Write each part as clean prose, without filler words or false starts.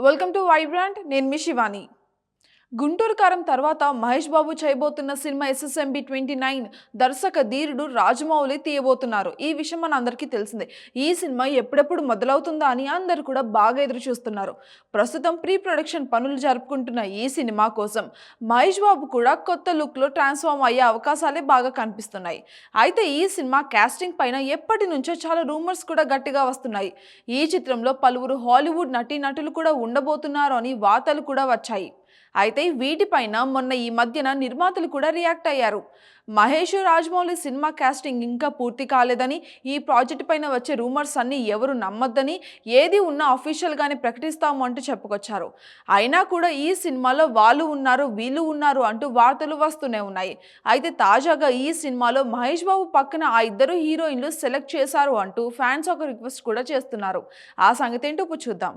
Welcome to Vibrant. నేను మీ శివాని. గుంటూరు కారం తర్వాత మహేష్ బాబు చేయబోతున్న సినిమా SSMB 29 దర్శక ధీరుడు రాజమౌళి తీయబోతున్నారు. ఈ విషయం మన అందరికీ తెలిసిందే. ఈ సినిమా ఎప్పుడెప్పుడు మొదలవుతుందా అని అందరూ కూడా బాగా ఎదురు చూస్తున్నారు. ప్రస్తుతం ప్రీ ప్రొడక్షన్ పనులు జరుపుకుంటున్న ఈ సినిమా కోసం మహేష్ బాబు కూడా కొత్త లుక్లో ట్రాన్స్ఫార్మ్ అయ్యే అవకాశాలే బాగా కనిపిస్తున్నాయి. అయితే ఈ సినిమా కాస్టింగ్ పైన ఎప్పటి నుంచో చాలా రూమర్స్ కూడా గట్టిగా వస్తున్నాయి. ఈ చిత్రంలో పలువురు హాలీవుడ్ నటీనటులు కూడా ఉండబోతున్నారు అని వార్తలు కూడా వచ్చాయి. అయితే వీటిపైన మొన్న ఈ మధ్యన నిర్మాతలు కూడా రియాక్ట్ అయ్యారు. మహేష్ రాజమౌళి సినిమా కాస్టింగ్ ఇంకా పూర్తి కాలేదని, ఈ ప్రాజెక్ట్ పైన వచ్చే రూమర్స్ అన్ని ఎవరు నమ్మొద్దని, ఏది ఉన్నా అఫీషియల్గానే ప్రకటిస్తాము అంటూ చెప్పుకొచ్చారు. అయినా కూడా ఈ సినిమాలో వాళ్ళు ఉన్నారు, వీళ్ళు ఉన్నారు అంటూ వార్తలు వస్తూనే ఉన్నాయి. అయితే తాజాగా ఈ సినిమాలో మహేష్ బాబు పక్కన ఆ ఇద్దరు హీరోయిన్లు సెలెక్ట్ చేశారు అంటూ ఫ్యాన్స్ ఒక రిక్వెస్ట్ కూడా చేస్తున్నారు. ఆ సంగతి ఏంటో ఇప్పుడు చూద్దాం.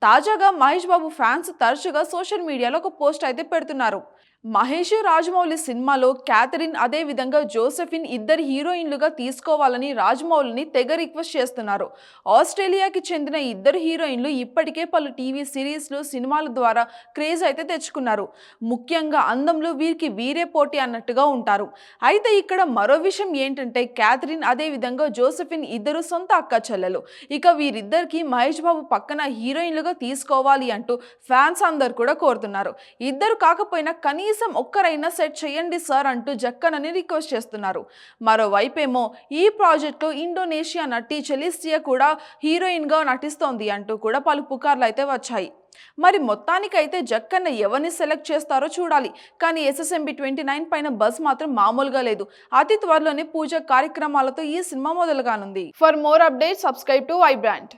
తాజాగా మహేష్ బాబు ఫ్యాన్స్ తరచుగా సోషల్ మీడియాలో ఒక పోస్ట్ అయితే పెడుతున్నారు. మహేష్ రాజమౌళి సినిమాలో క్యాథరిన్ అదే విధంగా జోసెఫిన్ ఇద్దరు హీరోయిన్లుగా తీసుకోవాలని రాజమౌళిని తెగ రిక్వెస్ట్ చేస్తున్నారు. ఆస్ట్రేలియాకి చెందిన ఇద్దరు హీరోయిన్లు ఇప్పటికే పలు టీవీ సిరీస్లు, సినిమాల ద్వారా క్రేజ్ అయితే తెచ్చుకున్నారు. ముఖ్యంగా అందంలో వీరికి వీరే పోటీ అన్నట్టుగా ఉంటారు. అయితే ఇక్కడ మరో విషయం ఏంటంటే క్యాథరిన్ అదే విధంగా జోసెఫిన్ ఇద్దరు సొంత అక్క చెల్లెలు. ఇక వీరిద్దరికి మహేష్ బాబు పక్కన హీరోయిన్లుగా తీసుకోవాలి అంటూ ఫ్యాన్స్ అందరు కూడా కోరుతున్నారు. ఇద్దరు కాకపోయినా కనీసం ఒక్కరైనా సెట్ చేయండి సార్ అంటూ జక్కనని రిక్వెస్ట్ చేస్తున్నారు. మరోవైపేమో ఈ ప్రాజెక్టులో ఇండోనేషియా నటి చెలిస్టియా కూడా హీరోయిన్ గా నటిస్తోంది అంటూ కూడా పలు పుకార్లు అయితే వచ్చాయి. మరి మొత్తానికైతే జక్కన్న ఎవరిని సెలెక్ట్ చేస్తారో చూడాలి. కానీ SSMB 29 పైన బజ్ మాత్రం మామూలుగా లేదు. అతి త్వరలోనే పూజ కార్యక్రమాలతో ఈ సినిమా మొదలుగానుంది. For more updates subscribe to Vibrant.